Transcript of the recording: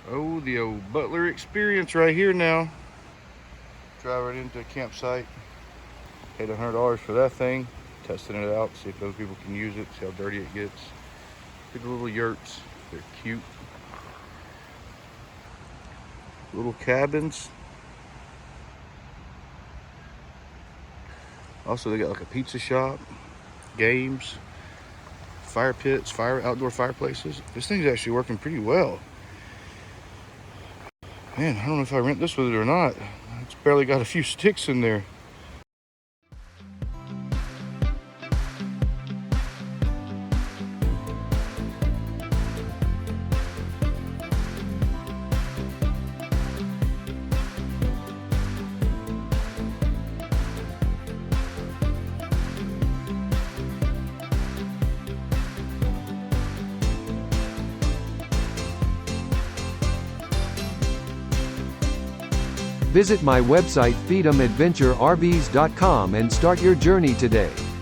Oh, the old Butler experience right here now. Drive right into a campsite. Paid $100 for that thing. Testing it out, see if those people can use it, see how dirty it gets. Good little yurts. They're cute. Little cabins. Also, they got like a pizza shop, games, fire pits, outdoor fireplaces. This thing's actually working pretty well. Man, I don't know if I rent this with it or not. It's barely got a few sticks in there. Visit my website freedomadventurervs.com and start your journey today.